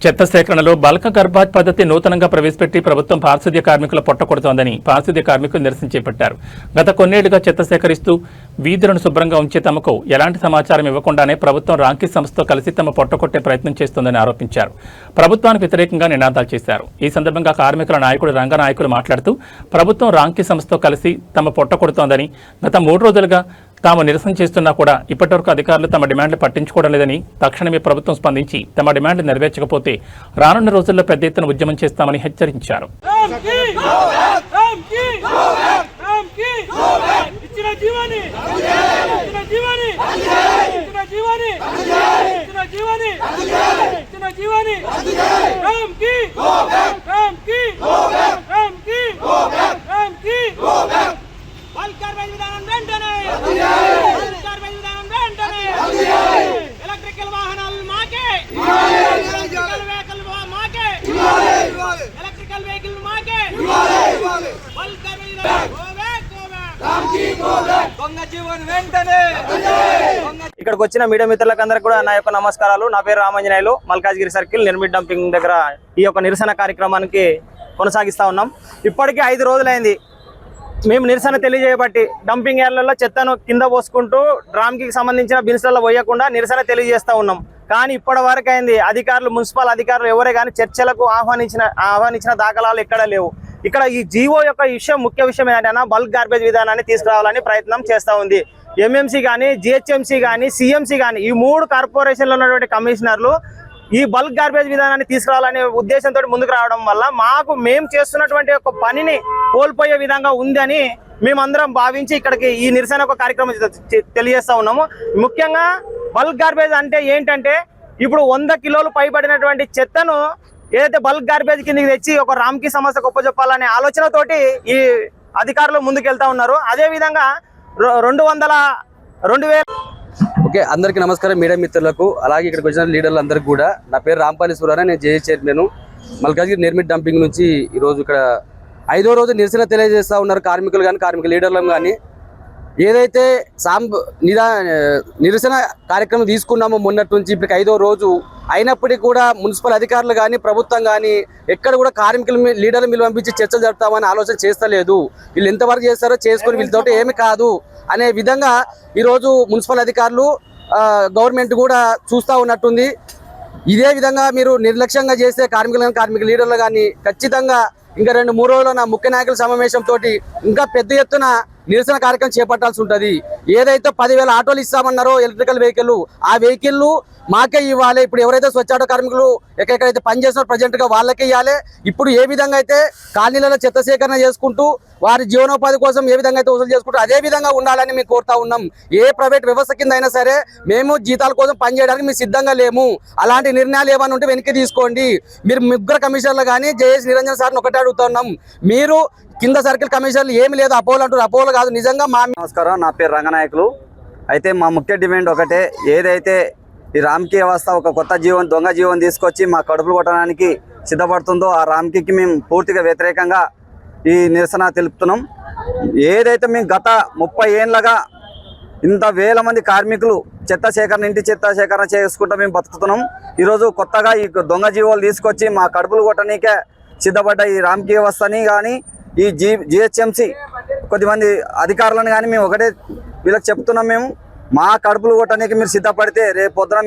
చెత్త సేకరణలో bulk garbage పద్ధతి నూతనంగా ప్రవేశపెట్టి ప్రభుత్వం పారిశుద్ధ్య కార్మికుల పొట్టకొడుతోందని పారిశుద్ధ్య కార్మికులు నిరసన చేపట్టారు. గత కొన్నేళ్లుగా చెత్త సేకరిస్తూ వీధులను శుభ్రంగా ఉంచే తమకు ఎలాంటి సమాచారం ఇవ్వకుండానే ప్రభుత్వం రాంకీ సంస్థతో కలిసి తమ పొట్టకొట్టే ప్రయత్నం చేస్తోందని ఆరోపించారు. ప్రభుత్వానికి వ్యతిరేకంగా నినాదాలు చేశారు. ఈ సందర్భంగా కార్మికుల నాయకుడు రంగనాయకులు మాట్లాడుతూ ప్రభుత్వం రాంకీ సంస్థతో కలిసి తమ పొట్టకొడుతోందని, గత 3 రోజులుగా తాము నిరసన చేస్తున్నా కూడా ఇప్పటివరకు అధికారులు తమ డిమాండ్లు పట్టించుకోవడం లేదని, తక్షణమే ప్రభుత్వం స్పందించి తమ డిమాండ్లు నెరవేర్చకపోతే రానున్న రోజుల్లో పెద్ద ఎత్తున ఉద్యమం చేస్తామని హెచ్చరించారు. ఎలక్ట్రికల్ వాహనాలు మాకే, ఎలక్ట్రికల్ వెహికల్ మాకే, ఇక్కడికి వచ్చిన మీడియా మిత్రులకు అందరికీ కూడా నా యొక్క నమస్కారాలు. నా పేరు రామాంజనేయులు. మల్కాజ్గిరి సర్కిల్ నిర్మిట్ డంపింగ్ దగ్గర ఈ యొక్క నిరసన కార్యక్రమానికి కొనసాగిస్తా ఉన్నాం. ఇప్పటికీ 5 రోజులైంది మేము నిరసన తెలియజేయబట్టి. డంపింగ్ యార్డ్లలో చెత్తను కింద పోసుకుంటూ డ్రామ్కి సంబంధించిన బిన్స్లలో పోయకుండా నిరసన తెలియజేస్తూ ఉన్నాం. కానీ ఇప్పటి వరకు అయింది అధికారులు, మున్సిపల్ అధికారులు ఎవరే కానీ చర్చలకు ఆహ్వానించిన దాఖలాలు ఎక్కడా లేవు. ఇక్కడ ఈ జీవో యొక్క ముఖ్య విషయం ఏంటంటే బల్క్ గార్బేజ్ విధానాన్ని తీసుకురావాలని ప్రయత్నం చేస్తూ ఉంది. ఎంఎంసీ కానీ, జిహెచ్ఎంసీ కానీ, సిఎంసీ కానీ, ఈ 3 కార్పొరేషన్లో ఉన్నటువంటి కమిషనర్లు ఈ బల్క్ గార్బేజ్ విధానాన్ని తీసుకురావాలనే ఉద్దేశంతో ముందుకు రావడం వల్ల మేము చేస్తున్నటువంటి ఒక పనిని కోల్పోయే విధంగా ఉందని మేమందరం భావించి ఇక్కడికి ఈ నిరసన ఒక కార్యక్రమం తెలియజేస్తా ఉన్నాము. ముఖ్యంగా బల్క్ గార్బేజ్ అంటే ఏంటంటే, ఇప్పుడు 100 కిలోలు పైబడినటువంటి చెత్తను ఏదైతే బల్క్ గార్బేజ్ కిందకి తెచ్చి ఒక రామ్కీ సమస్యకు ఒప్పజెప్పాలనే ఆలోచనతోటి ఈ అధికారులు ముందుకెళ్తా ఉన్నారు. అదేవిధంగా 2000 ఓకే, అందరికీ నమస్కారం మీడియా మిత్రులకు, అలాగే ఇక్కడికి వచ్చిన లీడర్లు అందరికీ కూడా. నా పేరు రాంపాలి సూరారా, నేను జేఏ చైర్మన్ మల్కాజ్గిరి నిర్మిట్ డంపింగ్ నుంచి. ఈరోజు ఇక్కడ 5వ రోజు నిరసన తెలియజేస్తూ ఉన్నారు కార్మికులు కానీ, కార్మిక లీడర్లు కానీ. ఏదైతే నిరసన కార్యక్రమం తీసుకున్నామో మొన్నటి నుంచి ఇప్పటికి 5వ రోజు అయినప్పటికీ కూడా మున్సిపల్ అధికారులు కానీ, ప్రభుత్వం కానీ ఎక్కడ కూడా కార్మికుల లీడర్లు మీరు పంపించి చర్చలు జరుపుతామని ఆలోచన చేస్తలేదు. వీళ్ళు ఎంతవరకు చేస్తారో చేసుకొని వీళ్ళతో ఏమి కాదు అనే విధంగా ఈరోజు మున్సిపల్ అధికారులు, గవర్నమెంట్ కూడా చూస్తూ ఉన్నట్టుంది. ఇదే విధంగా మీరు నిర్లక్ష్యంగా చేస్తే కార్మికులు కానీ, కార్మిక లీడర్లు కానీ ఖచ్చితంగా ఇంకా 2-3 రోజుల్లో నా ముఖ్య నాయకుల సమావేశంతో ఇంకా పెద్ద ఎత్తున నిరసన కార్యక్రమం చేపట్టాల్సి ఉంటుంది. ఏదైతే 10,000 ఆటోలు ఇస్తామన్నారో ఎలక్ట్రికల్ వెహికల్, ఆ వెహికల్ మాకే ఇవ్వాలి. ఇప్పుడు ఎవరైతే స్వచ్ఛ ఆటో కార్మికులు ఎక్కడెక్కడైతే పనిచేస్తున్నారో ప్రజెంట్గా వాళ్ళకే ఇవ్వాలి. ఇప్పుడు ఏ విధంగా అయితే కాలనీలలో చెత్త సేకరణ చేసుకుంటూ వారి జీవనోపాధి కోసం ఏ విధంగా అయితే వసూలు చేసుకుంటూ అదే విధంగా ఉండాలని మేము కోరుతా ఉన్నాం. ఏ ప్రైవేట్ వ్యవస్థ కింద అయినా సరే మేము జీతాల కోసం పనిచేయడానికి మేము సిద్ధంగా లేము. అలాంటి నిర్ణయాలు ఏమైనా ఉంటే వెనక్కి తీసుకోండి. మీరు 3 కమిషనర్లు కానీ జేఎస్ నిరంజన్ సార్ని ఒకటే అడుగుతున్నాం. మీరు కింద సర్కిల్ కమిషనర్లు ఏమి లేదు, అపోలో అంటారు. అపోలో కాదు, నిజంగా నమస్కారం. నా పేరు రంగనాయకులు. అయితే మా ముఖ్య డిమాండ్ ఒకటే, ఏదైతే ఈ రామ్కీ వ్యవస్థ ఒక కొత్త దొంగ జీవన్ తీసుకొచ్చి మా కడుపులు కొట్టడానికి సిద్ధపడుతుందో ఆ రామ్కీకి మేము పూర్తిగా వ్యతిరేకంగా ఈ నిరసన తెలుపుతున్నాం. ఏదైతే మేము గత 30 ఏళ్ళగా ఇంత వేల మంది కార్మికులు ఇంటి చెత్త సేకరణ చేసుకుంటూ మేము బతుకుతున్నాం. ఈరోజు కొత్తగా ఈ దొంగ జీవోలు తీసుకొచ్చి మా కడుపులు కొట్టడానికే సిద్ధపడ్డ ఈ రామ్కీ వ్యవస్థని కానీ, ఈ జిహెచ్ఎంసీ కొద్దిమంది అధికారులను కానీ మేము ఒకటే వీళ్ళకి చెప్తున్నాం, మేము మా కడుపులు కొట్టడానికి మీరు సిద్ధపడితే రేపు పొద్దున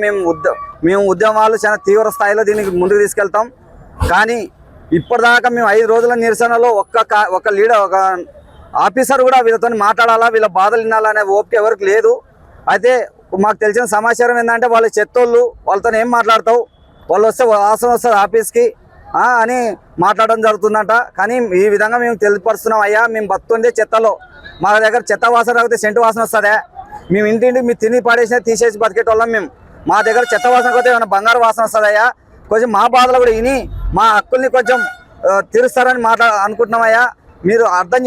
మేము ఉద్యమాలు చాలా తీవ్ర స్థాయిలో దీనికి ముందుకు తీసుకెళ్తాం. కానీ ఇప్పటిదాకా మేము 5 రోజుల నిరసనలో ఒక లీడర్, ఒక ఆఫీసర్ కూడా వీళ్ళతో మాట్లాడాలా, వీళ్ళ బాధలు వినాలనే ఓపిక ఎవరికి లేదు. అయితే మాకు తెలిసిన సమాచారం ఏంటంటే, వాళ్ళ చెత్తోళ్ళు వాళ్ళతో ఏం మాట్లాడతావు, వాళ్ళు వస్తే వాసన వస్తుంది ఆఫీస్కి అని మాట్లాడడం జరుగుతుందంట. కానీ ఈ విధంగా మేము తెలియపరుస్తున్నాం, అయ్యా మేము బతుండే చెత్తలో మా దగ్గర చెత్త వాసన రాకపోతే సెంటు వాసన వస్తుందా, మేము ఇంటింటి మీరు తిని పడేసిన తీసేసి బతికేటోళ్ళం మేము. మా దగ్గర చెత్త వాసన పోతే ఏమైనా బంగారు వాసన వస్తుందయ్యా, కొంచెం మా బాధలు కూడా విని మా హక్కుల్ని కొంచెం తీరుస్తారని అనుకుంటున్నామయ్యా. మీరు అర్థం